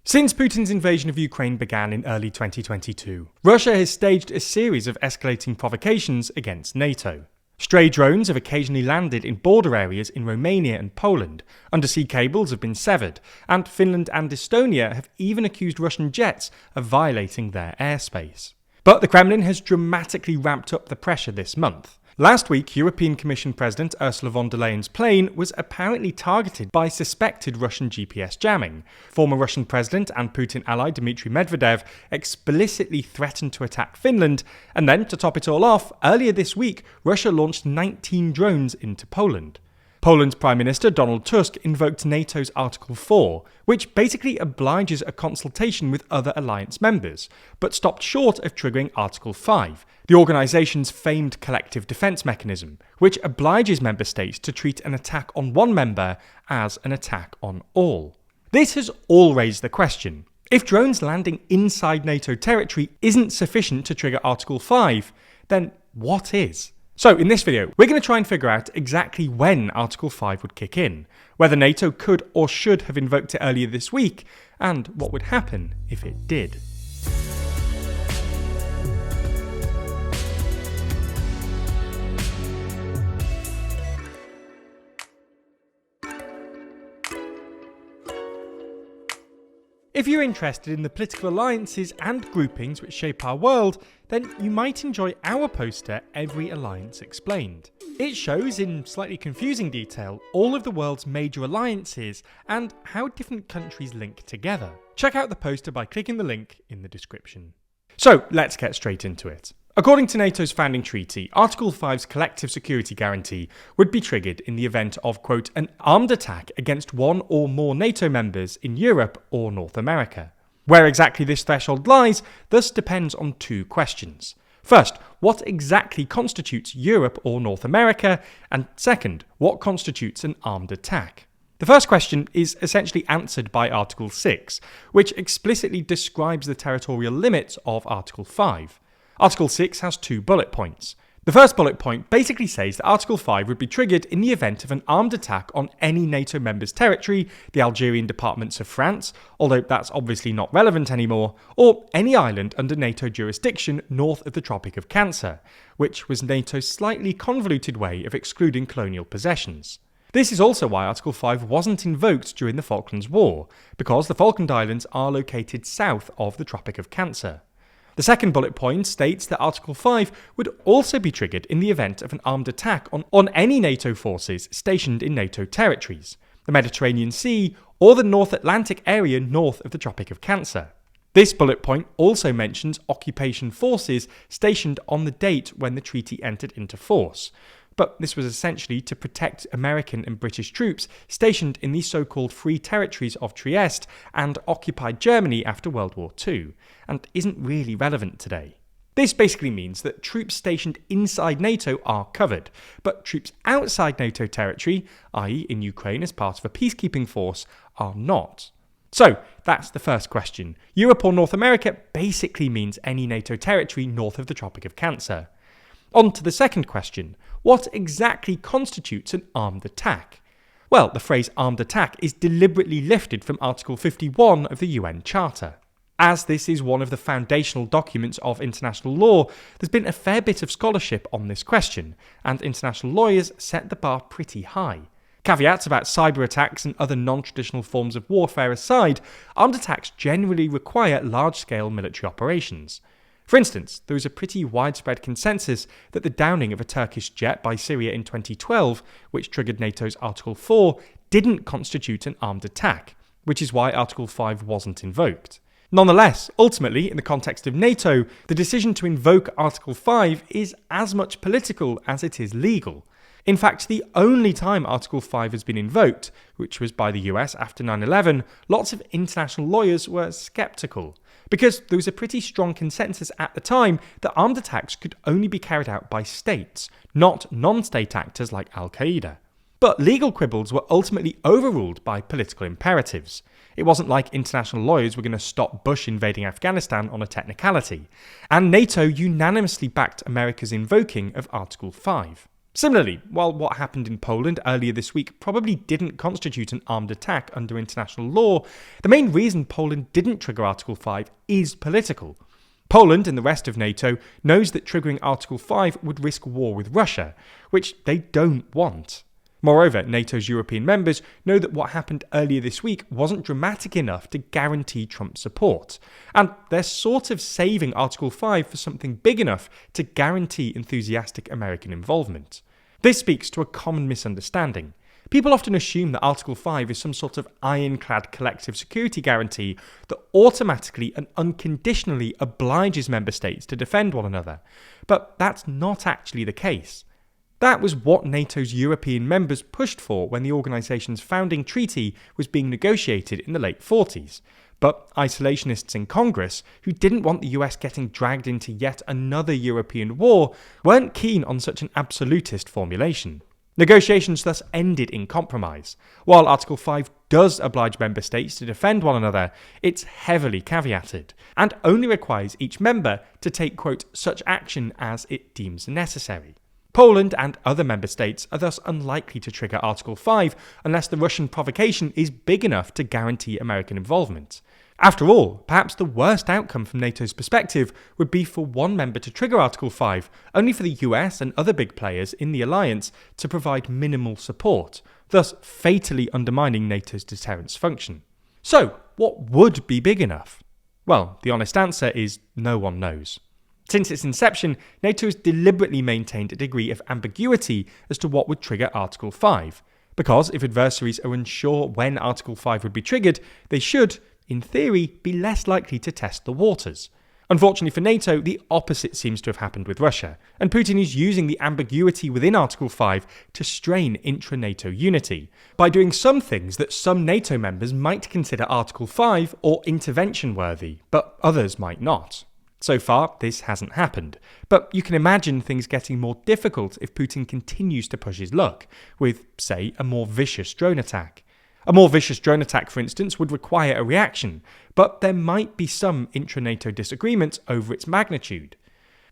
Since Putin's invasion of Ukraine began in early 2022, Russia has staged a series of escalating provocations against NATO. Stray drones have occasionally landed in border areas in Romania and Poland, undersea cables have been severed, and Finland and Estonia have even accused Russian jets of violating their airspace. But the Kremlin has dramatically ramped up the pressure this month. Last week, European Commission President Ursula von der Leyen's plane was apparently targeted by suspected Russian GPS jamming. Former Russian President and Putin ally Dmitry Medvedev explicitly threatened to attack Finland, and then, to top it all off, earlier this week, Russia launched 19 drones into Poland. Poland's Prime Minister Donald Tusk invoked NATO's Article 4, which basically obliges a consultation with other alliance members, but stopped short of triggering Article 5, the organisation's famed collective defence mechanism, which obliges member states to treat an attack on one member as an attack on all. This has all raised the question: if drones landing inside NATO territory isn't sufficient to trigger Article 5, then what is? So in this video, we're going to try and figure out exactly when Article 5 would kick in, whether NATO could or should have invoked it earlier this week, and what would happen if it did. If you're interested in the political alliances and groupings which shape our world, then you might enjoy our poster, Every Alliance Explained. It shows, in slightly confusing detail, all of the world's major alliances and how different countries link together. Check out the poster by clicking the link in the description. So let's get straight into it. According to NATO's founding treaty, Article 5's collective security guarantee would be triggered in the event of, quote, an armed attack against one or more NATO members in Europe or North America. Where exactly this threshold lies thus depends on two questions. First, what exactly constitutes Europe or North America? And second, what constitutes an armed attack? The first question is essentially answered by Article 6, which explicitly describes the territorial limits of Article 5. Article 6 has 2 bullet points. The first bullet point basically says that Article 5 would be triggered in the event of an armed attack on any NATO member's territory, the Algerian departments of France, although that's obviously not relevant anymore, or any island under NATO jurisdiction north of the Tropic of Cancer, which was NATO's slightly convoluted way of excluding colonial possessions. This is also why Article 5 wasn't invoked during the Falklands War, because the Falkland Islands are located south of the Tropic of Cancer. The second bullet point states that Article 5 would also be triggered in the event of an armed attack on any NATO forces stationed in NATO territories, the Mediterranean Sea, or the North Atlantic area north of the Tropic of Cancer. This bullet point also mentions occupation forces stationed on the date when the treaty entered into force, but this was essentially to protect American and British troops stationed in the so-called Free Territories of Trieste and occupied Germany after World War II, and isn't really relevant today. This basically means that troops stationed inside NATO are covered, but troops outside NATO territory, i.e. in Ukraine as part of a peacekeeping force, are not. So, that's the first question. Europe or North America basically means any NATO territory north of the Tropic of Cancer. On to the second question. What exactly constitutes an armed attack? Well, the phrase armed attack is deliberately lifted from Article 51 of the UN Charter. As this is one of the foundational documents of international law, there's been a fair bit of scholarship on this question, and international lawyers set the bar pretty high. Caveats about cyber attacks and other non-traditional forms of warfare aside, armed attacks generally require large-scale military operations. For instance, there is a pretty widespread consensus that the downing of a Turkish jet by Syria in 2012, which triggered NATO's Article 4, didn't constitute an armed attack, which is why Article 5 wasn't invoked. Nonetheless, ultimately, in the context of NATO, the decision to invoke Article 5 is as much political as it is legal. In fact, the only time Article 5 has been invoked, which was by the US after 9/11, lots of international lawyers were sceptical, because there was a pretty strong consensus at the time that armed attacks could only be carried out by states, not non-state actors like Al-Qaeda. But legal quibbles were ultimately overruled by political imperatives. It wasn't like international lawyers were going to stop Bush invading Afghanistan on a technicality, and NATO unanimously backed America's invoking of Article 5. Similarly, while what happened in Poland earlier this week probably didn't constitute an armed attack under international law, the main reason Poland didn't trigger Article 5 is political. Poland and the rest of NATO knows that triggering Article 5 would risk war with Russia, which they don't want. Moreover, NATO's European members know that what happened earlier this week wasn't dramatic enough to guarantee Trump's support, and they're sort of saving Article 5 for something big enough to guarantee enthusiastic American involvement. This speaks to a common misunderstanding. People often assume that Article 5 is some sort of ironclad collective security guarantee that automatically and unconditionally obliges member states to defend one another, but that's not actually the case. That was what NATO's European members pushed for when the organisation's founding treaty was being negotiated in the late 40s. But isolationists in Congress, who didn't want the US getting dragged into yet another European war, weren't keen on such an absolutist formulation. Negotiations thus ended in compromise. While Article 5 does oblige member states to defend one another, it's heavily caveated, and only requires each member to take, quote, such action as it deems necessary. Poland and other member states are thus unlikely to trigger Article 5 unless the Russian provocation is big enough to guarantee American involvement. After all, perhaps the worst outcome from NATO's perspective would be for one member to trigger Article 5, only for the US and other big players in the alliance to provide minimal support, thus fatally undermining NATO's deterrence function. So, what would be big enough? Well, the honest answer is no one knows. Since its inception, NATO has deliberately maintained a degree of ambiguity as to what would trigger Article 5, because if adversaries are unsure when Article 5 would be triggered, they should, in theory, be less likely to test the waters. Unfortunately for NATO, the opposite seems to have happened with Russia, and Putin is using the ambiguity within Article 5 to strain intra-NATO unity, by doing some things that some NATO members might consider Article 5 or intervention-worthy, but others might not. So far, this hasn't happened, but you can imagine things getting more difficult if Putin continues to push his luck, with, say, a more vicious drone attack. A more vicious drone attack, for instance, would require a reaction, but there might be some intra-NATO disagreement over its magnitude.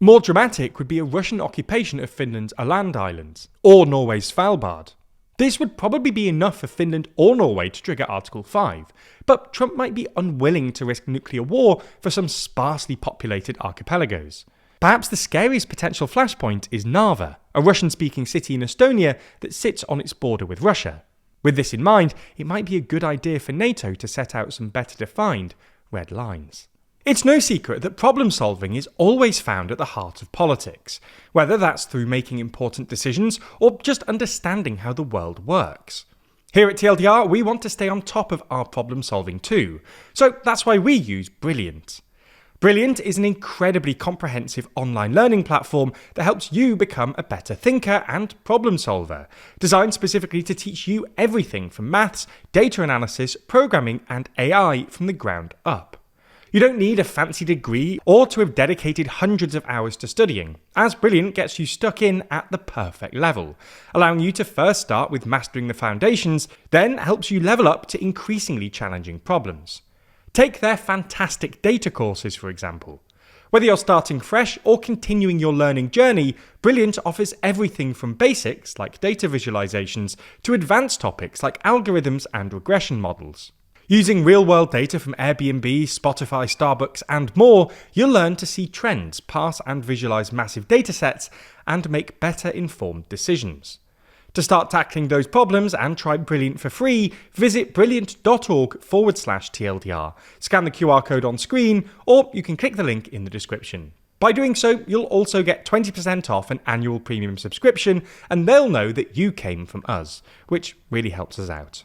More dramatic would be a Russian occupation of Finland's Åland Islands, or Norway's Svalbard. This would probably be enough for Finland or Norway to trigger Article 5, but Trump might be unwilling to risk nuclear war for some sparsely populated archipelagos. Perhaps the scariest potential flashpoint is Narva, a Russian-speaking city in Estonia that sits on its border with Russia. With this in mind, it might be a good idea for NATO to set out some better defined red lines. It's no secret that problem solving is always found at the heart of politics, whether that's through making important decisions or just understanding how the world works. Here at TLDR, we want to stay on top of our problem solving too, so that's why we use Brilliant. Brilliant is an incredibly comprehensive online learning platform that helps you become a better thinker and problem solver, designed specifically to teach you everything from maths, data analysis, programming, and AI from the ground up. You don't need a fancy degree or to have dedicated hundreds of hours to studying, as Brilliant gets you stuck in at the perfect level, allowing you to first start with mastering the foundations, then helps you level up to increasingly challenging problems. Take their fantastic data courses, for example. Whether you're starting fresh or continuing your learning journey, Brilliant offers everything from basics, like data visualizations, to advanced topics like algorithms and regression models. Using real-world data from Airbnb, Spotify, Starbucks, and more, you'll learn to see trends, parse and visualize massive datasets, and make better informed decisions. To start tackling those problems and try Brilliant for free, visit brilliant.org/TLDR, scan the QR code on screen, or you can click the link in the description. By doing so, you'll also get 20% off an annual premium subscription, and they'll know that you came from us, which really helps us out.